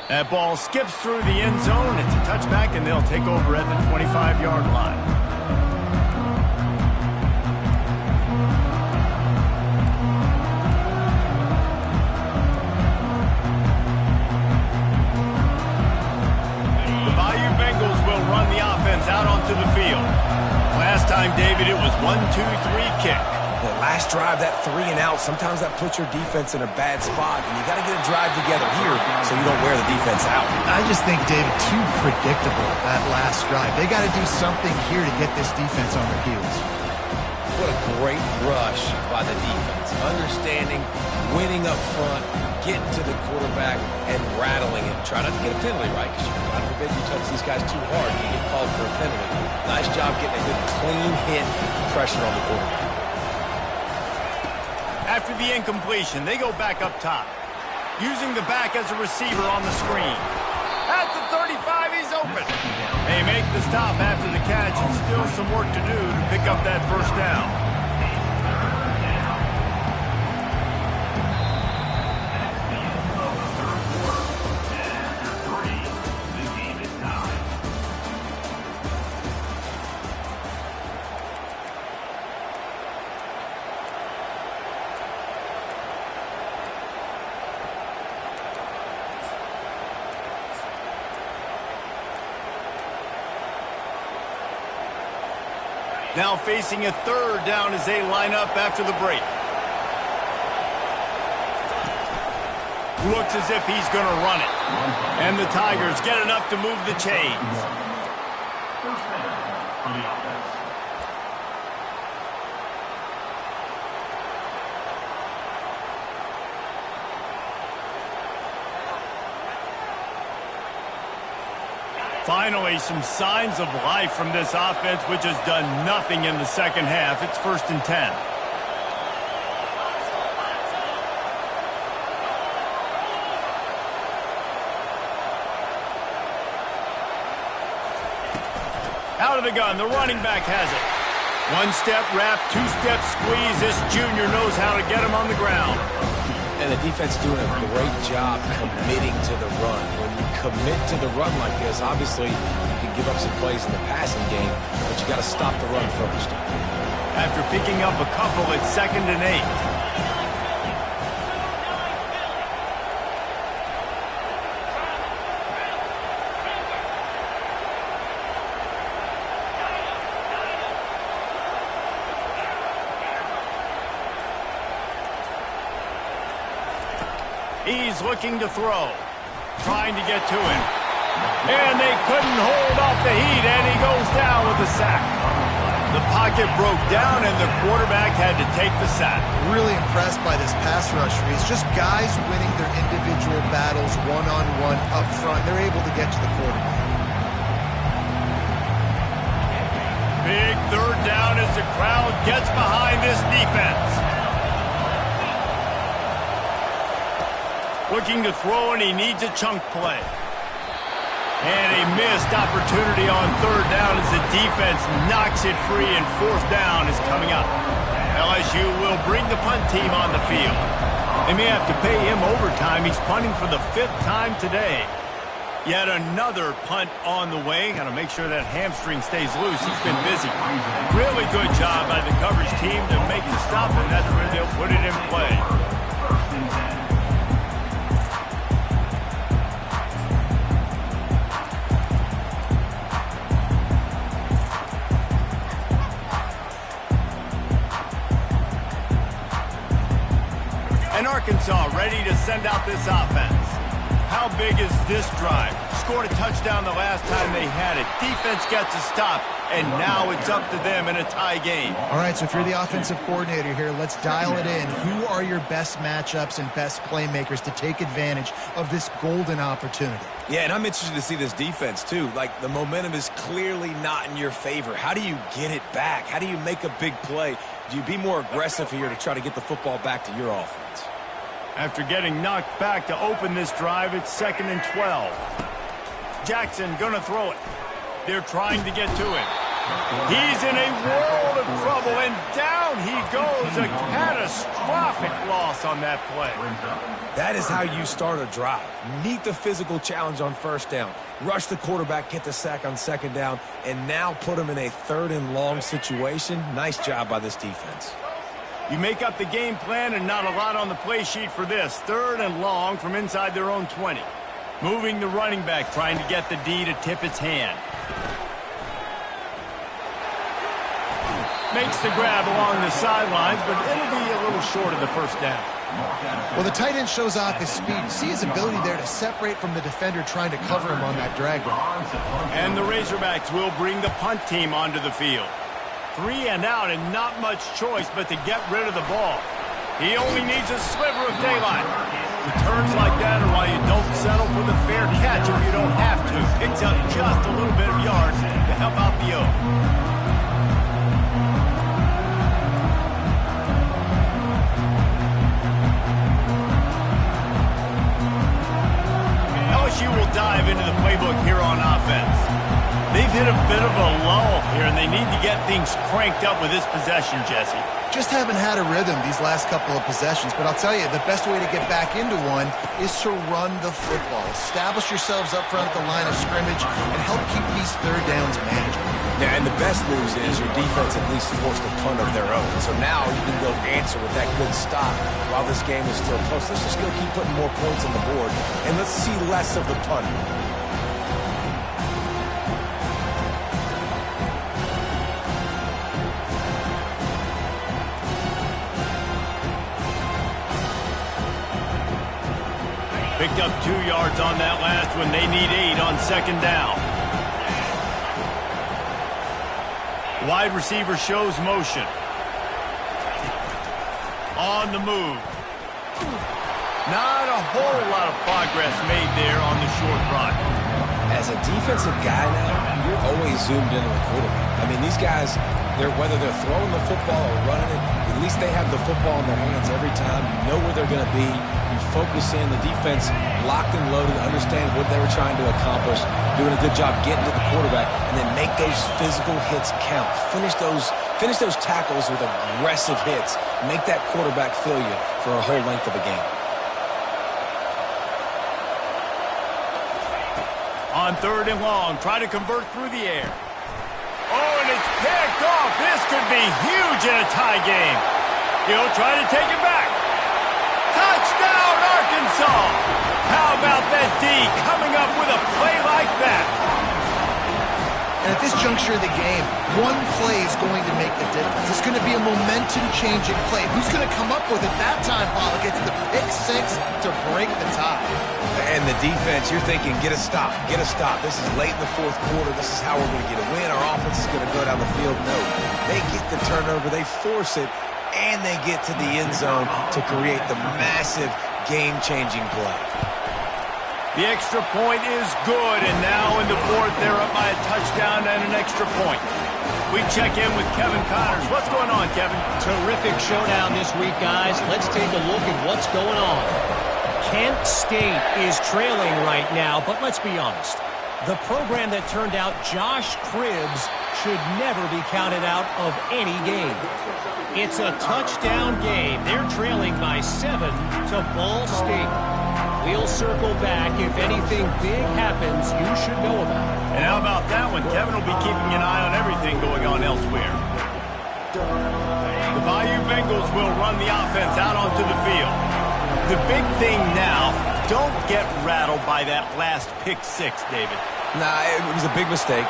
That ball skips through the end zone. It's a touchback, and they'll take over at the 25-yard line. Out onto the field. Last time, David, it was 1-2-3 kick. The last drive, that 3 and out, sometimes that puts your defense in a bad spot, and you got to get a drive together here so you don't wear the defense out. I just think, David, too predictable, that last drive. They got to do something here to get this defense on their heels. what a great rush by the defense. Understanding, winning up front, getting to the quarterback, and rattling him. Try not to get a penalty, right? Because God forbid you touch these guys too hard, you get called for a penalty. Nice job getting a good clean hit, pressure on the quarterback. After the incompletion, they go back up top. Using the back as a receiver on the screen. At the 35, he's open. They make the stop after the catch, and still some work to do to pick up that first down. Now facing a third down as they line up after the break. Looks as if he's going to run it. And the Tigers get enough to move the chains. First down for the offense. Finally, some signs of life from this offense, which has done nothing in the second half. It's 1st and 10. Out of the gun, the running back has it. One-step wrap, two-step squeeze. This junior knows how to get him on the ground. And the defense doing a great job committing to the run. When you commit to the run like this, obviously you can give up some plays in the passing game, but you got to stop the run first. After picking up a couple, it's 2nd and 8. He's looking to throw, trying to get to him. And they couldn't hold off the heat, and he goes down with a sack. The pocket broke down, and the quarterback had to take the sack. Really impressed by this pass rush, Reese. Just guys winning their individual battles one-on-one up front. They're able to get to the quarterback. Big third down as the crowd gets behind this defense. Looking to throw, and he needs a chunk play. And a missed opportunity on third down as the defense knocks it free, and 4th down is coming up. LSU will bring the punt team on the field. They may have to pay him overtime. He's punting for the 5th time today. Yet another punt on the way. Got to make sure that hamstring stays loose. He's been busy. Really good job by the coverage team to make the stop, and that's where they'll put it in play. And Arkansas ready to send out this offense. How big is this drive? Scored a touchdown the last time they had it. Defense gets a stop, and now it's up to them in a tie game. All right, so if you're the offensive coordinator here, let's dial it in. Who are your best matchups and best playmakers to take advantage of this golden opportunity? Yeah, and I'm interested to see this defense, too. Like, the momentum is clearly not in your favor. How do you get it back? How do you make a big play? Do you be more aggressive here to try to get the football back to your offense? After getting knocked back to open this drive, it's 2nd and 12. Jackson gonna throw it. They're trying to get to him. He's in a world of trouble, and down he goes. A catastrophic loss on that play. That is how you start a drive. Meet the physical challenge on 1st down. Rush the quarterback, get the sack on 2nd down, and now put him in a 3rd and long situation. Nice job by this defense. You make up the game plan, and not a lot on the play sheet for this. 3rd and long from inside their own 20. Moving the running back, trying to get the D to tip its hand. Makes the grab along the sidelines, but it'll be a little short of the 1st down. Well, the tight end shows off his speed. See his ability there to separate from the defender trying to cover him on that drag route. And the Razorbacks will bring the punt team onto the field. 3 and out and not much choice but to get rid of the ball. He only needs a sliver of daylight. Returns like that are why you don't settle for the fair catch if you don't have to. Picks up just a little bit of yards to help out the O. LSU will dive into the playbook here on offense. They've hit a bit of a lull here, and they need to get things cranked up with this possession, Jesse. Just haven't had a rhythm these last couple of possessions, but I'll tell you, the best way to get back into one is to run the football. Establish yourselves up front at the line of scrimmage and help keep these third downs manageable. Yeah, and the best news is your defense at least forced a punt of their own. So now you can go answer with that good stop while this game is still close. Let's just go keep putting more points on the board, and let's see less of the punt. Picked up 2 yards on that last one. They need 8 on second down. Wide receiver shows motion. On the move. Not a whole lot of progress made there on the short run. As a defensive guy now, you're always zoomed in on the quarterback. I mean, these guys, whether they're throwing the football or running it, at least they have the football in their hands every time. You know where they're going to be. You focus in. The defense locked and loaded, understand what they were trying to accomplish, doing a good job getting to the quarterback, and then make those physical hits count. Finish those tackles with aggressive hits. Make that quarterback feel you for a whole length of a game. On 3rd and long, try to convert through the air. Oh, and it's picked off. This could be huge in a tie game. He'll try to take it back. Touchdown, Arkansas! How about that D coming up with a play like that? And at this juncture of the game, one play is going to make the difference. It's going to be a momentum-changing play. Who's going to come up with it that time, Pollock? It's the pick 6 to break the tie. And the defense, you're thinking, get a stop, get a stop. This is late in the 4th quarter. This is how we're going to get a win. Our offense is going to go down the field. No, they get the turnover, they force it, and they get to the end zone to create the massive game-changing play. The extra point is good, and now in the 4th, they're up by a touchdown and an extra point. We check in with Kevin Connors. What's going on, Kevin? Terrific showdown this week, guys. Let's take a look at what's going on. Kent State is trailing right now, but let's be honest. The program that turned out Josh Cribbs should never be counted out of any game. It's a touchdown game. They're trailing by 7 to Ball State. We'll circle back. If anything big happens, you should know about it. And how about that one? Kevin will be keeping an eye on everything going on elsewhere. The Bayou Bengals will run the offense out onto the field. The big thing now, don't get rattled by that last pick 6, David. Nah, it was a big mistake.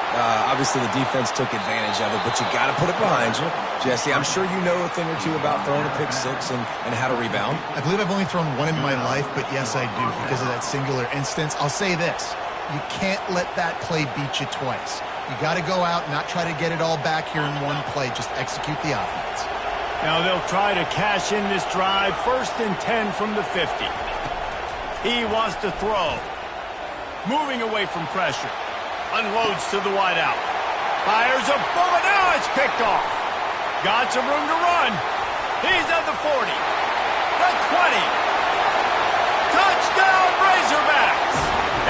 Obviously, the defense took advantage of it, but you got to put it behind you. Jesse, I'm sure you know a thing or two about throwing a pick 6 and how to rebound. I believe I've only thrown one in my life, but yes, I do, because of that singular instance. I'll say this. You can't let that play beat you twice. You got to go out and not try to get it all back here in one play. Just execute the offense. Now they'll try to cash in this drive. 1st and 10 from the 50. He wants to throw. Moving away from pressure. Unloads to the wideout. Fires a bullet. Now it's picked off. Got some room to run. He's at the 40. The 20. Touchdown Razorbacks.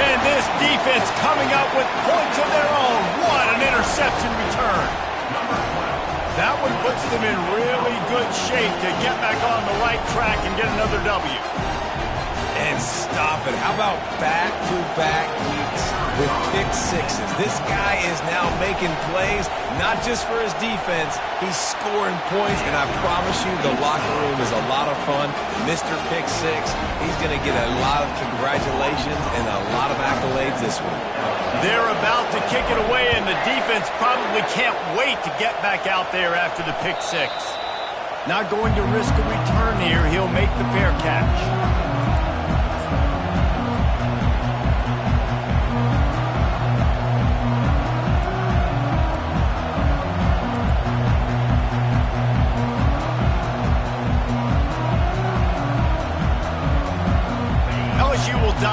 And this defense coming up with points of their own. What an interception return. That one puts them in really good shape to get back on the right track and get another W. And stop it. How about back-to-back weeks with pick 6s? This guy is now making plays, not just for his defense. He's scoring points, and I promise you the locker room is a lot of fun. Mr. Pick 6, he's going to get a lot of congratulations and a lot of accolades this week. They're about to kick it away, and the defense probably can't wait to get back out there after the pick 6. Not going to risk a return here. He'll make the fair catch.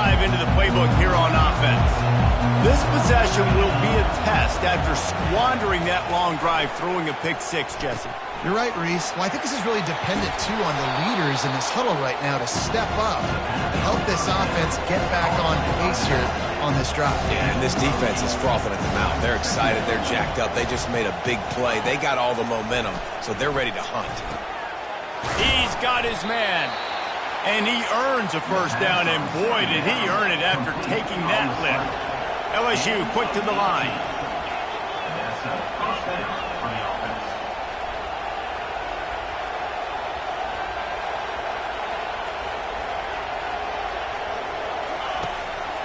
dive into the playbook here on offense. This possession will be a test after squandering that long drive, throwing a pick six, Jesse. You're right, Reese. Well, I think this is really dependent, too, on the leaders in this huddle right now to step up, help this offense get back on pace here on this drive. Yeah, and this defense is frothing at the mouth. They're excited. They're jacked up. They just made a big play. They got all the momentum, so they're ready to hunt. He's got his man, and he earns a first down, and boy, did he earn it after taking that lift. LSU quick to the line. That's a first down for the offense.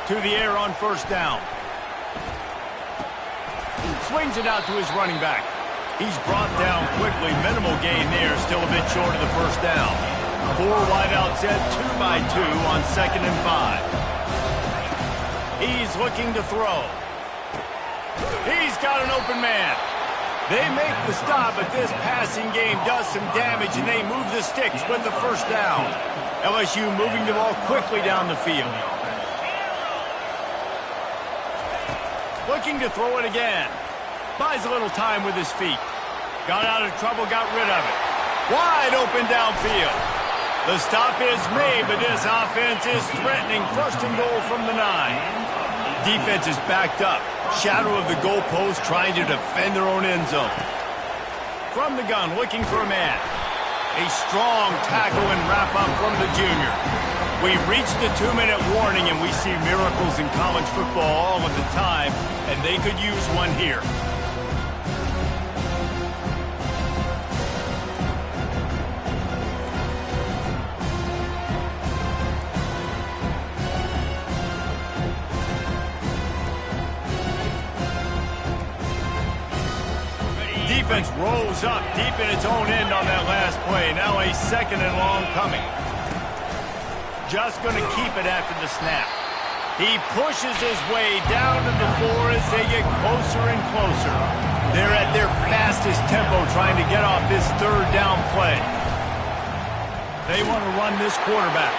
To the air on first down. Swings it out to his running back. He's brought down quickly. Minimal gain there. Still a bit short of the first down. 4 wideouts set 2 by 2 on 2nd and 5. He's looking to throw. He's got an open man. They make the stop, but this passing game does some damage, and they move the sticks with the first down. LSU moving the ball quickly down the field. Looking to throw it again. Buys a little time with his feet. Got out of trouble, got rid of it. Wide open downfield. The stop is made, but this offense is threatening. First and goal from the 9. Defense is backed up. Shadow of the goalpost, trying to defend their own end zone. From the gun, looking for a man. A strong tackle and wrap up from the junior. We've reached the 2-minute warning, and we see miracles in college football all of the time, and they could use one here. Defense rolls up deep in its own end on that last play. Now a 2nd and long coming. Just going to keep it after the snap. He pushes his way down to the floor as they get closer and closer. They're at their fastest tempo trying to get off this 3rd down play. They want to run this quarterback.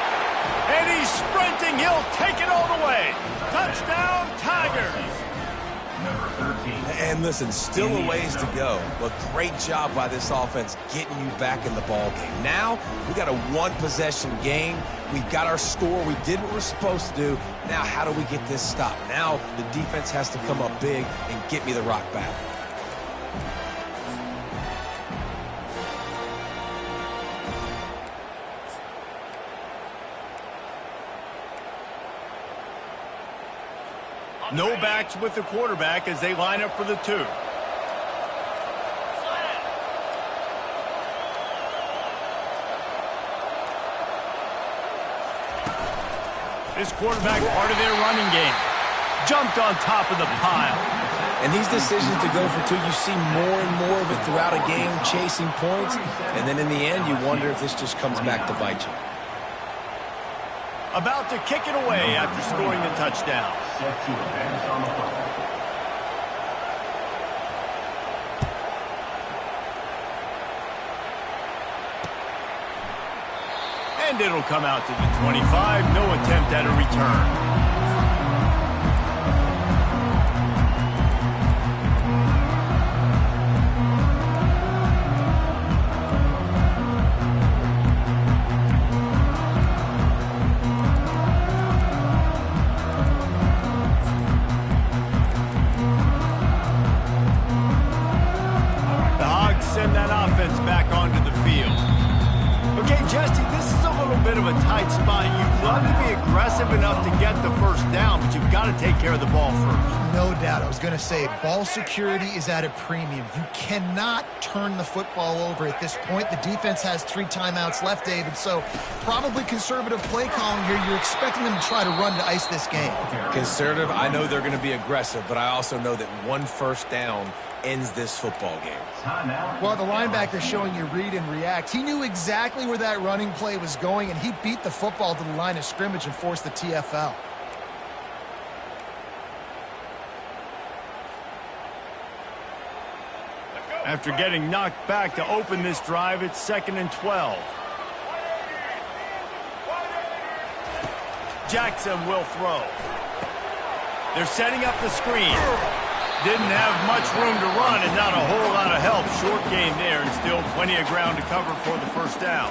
And he's sprinting. He'll take it all the way. Touchdown, Tigers. Number 13. And listen, still a ways to go, but great job by this offense getting you back in the ball game. Now, we got a 1-possession game. We've got our score. We did what we're supposed to do. Now, how do we get this stopped? Now, the defense has to come up big and get me the rock back. No backs with the quarterback as they line up for the 2. This quarterback, part of their running game, jumped on top of the pile. And these decisions to go for 2, you see more and more of it throughout a game, chasing points. And then in the end, you wonder if this just comes back to bite you. About to kick it away after scoring the touchdown. Set to advance on the football. And it'll come out to the 25. No attempt at a return. Send that offense back onto the field. Okay, Jesse, this is a little bit of a tight spot. You'd love to be aggressive enough to get the first down, but you've got to take care of the ball first. No doubt. I was going to say, ball security is at a premium. You cannot turn the football over at this point. The defense has 3 timeouts left, David, so probably conservative play calling here. You're expecting them to try to run to ice this game. Conservative, I know they're going to be aggressive, but I also know that 1 first down ends this football game. Well, the linebacker showing you read and react. He knew exactly where that running play was going, and he beat the football to the line of scrimmage and forced the TFL. After getting knocked back to open this drive, it's 2nd and 12. Jackson will throw. They're setting up the screen. Didn't have much room to run and not a whole lot of help. Short gain there and still plenty of ground to cover for the first down.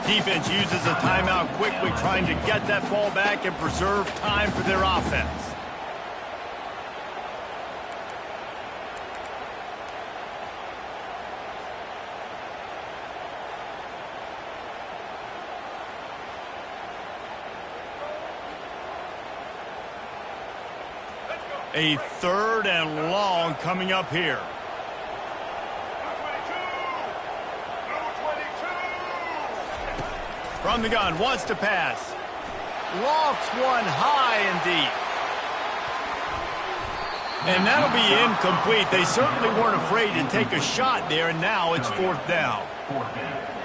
Defense uses a timeout quickly, trying to get that ball back and preserve time for their offense. A 3rd and long coming up here. From the gun, wants to pass. Lofts one high and deep. And that'll be incomplete. They certainly weren't afraid to take a shot there, and now it's 4th down.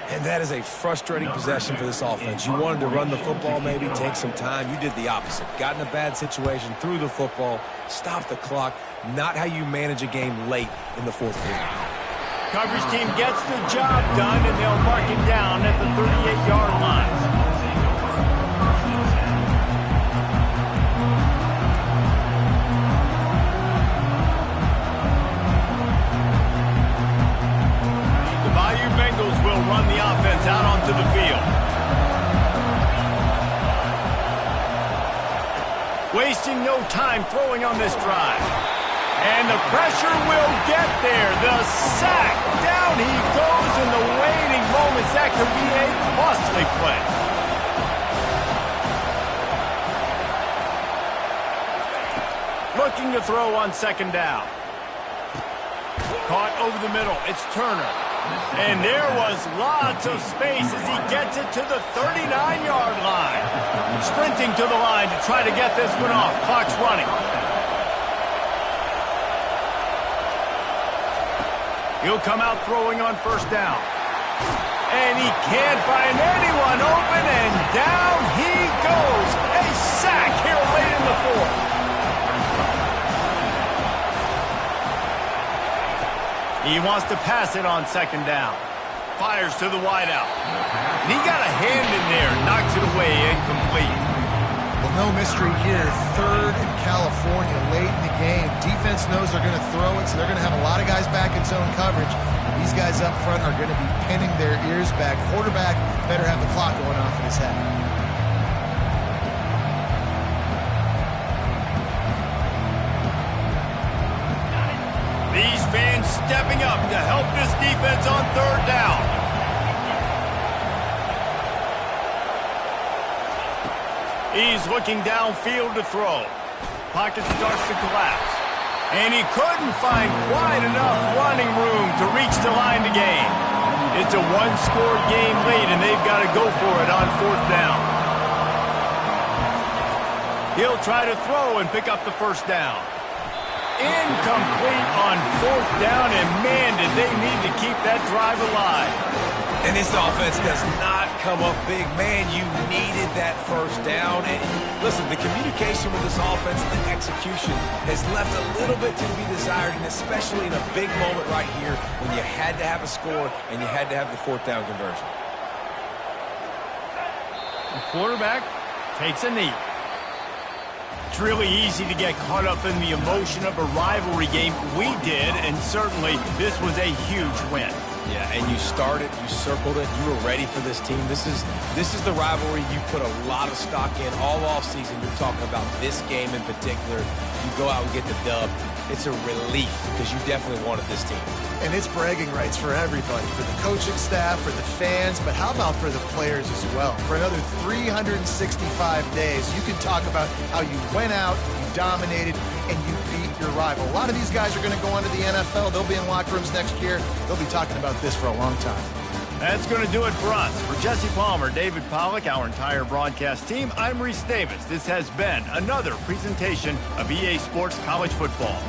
And that is a frustrating possession for this offense. You wanted to run the football, maybe take some time. You did the opposite. Got in a bad situation, threw the football, stopped the clock. Not how you manage a game late in the 4th quarter. Coverage team gets the job done, and they'll mark it down at the 38-yard line. Bengals will run the offense out onto the field. Wasting no time throwing on this drive. And the pressure will get there. The sack. Down he goes in the waiting moments. That could be a costly play. Looking to throw on 2nd down. Caught over the middle. It's Turner. And there was lots of space as he gets it to the 39-yard line. Sprinting to the line to try to get this one off. Clock's running. He'll come out throwing on 1st down. And he can't find anyone open, and down he goes. A sack here late in the 4th. He wants to pass it on 2nd down. Fires to the wideout. And he got a hand in there. Knocks it away, incomplete. Well, no mystery here. 3rd in California late in the game. Defense knows they're going to throw it, so they're going to have a lot of guys back in zone coverage. These guys up front are going to be pinning their ears back. Quarterback better have the clock going off in his head. These fans stepping up to help this defense on 3rd down. He's looking downfield to throw. Pocket starts to collapse. And he couldn't find quite enough running room to reach the line to gain. It's a 1-score game late, and they've got to go for it on 4th down. He'll try to throw and pick up the 1st down. Incomplete on 4th down, and man, did they need to keep that drive alive. And this offense does not come up big. Man, you needed that 1st down. And listen, the communication with this offense and the execution has left a little bit to be desired, and especially in a big moment right here when you had to have a score and you had to have the 4th down conversion. The quarterback takes a knee. It's really easy to get caught up in the emotion of a rivalry game. We did, and certainly this was a huge win. Yeah, and you started, you circled it, you were ready for this team. This is the rivalry you put a lot of stock in all offseason. You're talking about this game in particular. You go out and get the dub. It's a relief because you definitely wanted this team. And it's bragging rights for everybody, for the coaching staff, for the fans, but how about for the players as well? For another 365 days, you can talk about how you went out, you dominated, and you beat your rival. A lot of these guys are going to go on to the NFL. They'll be in locker rooms next year. They'll be talking about this for a long time. That's going to do it for us. For Jesse Palmer, David Pollack, our entire broadcast team, I'm Reese Davis. This has been another presentation of EA Sports College Football.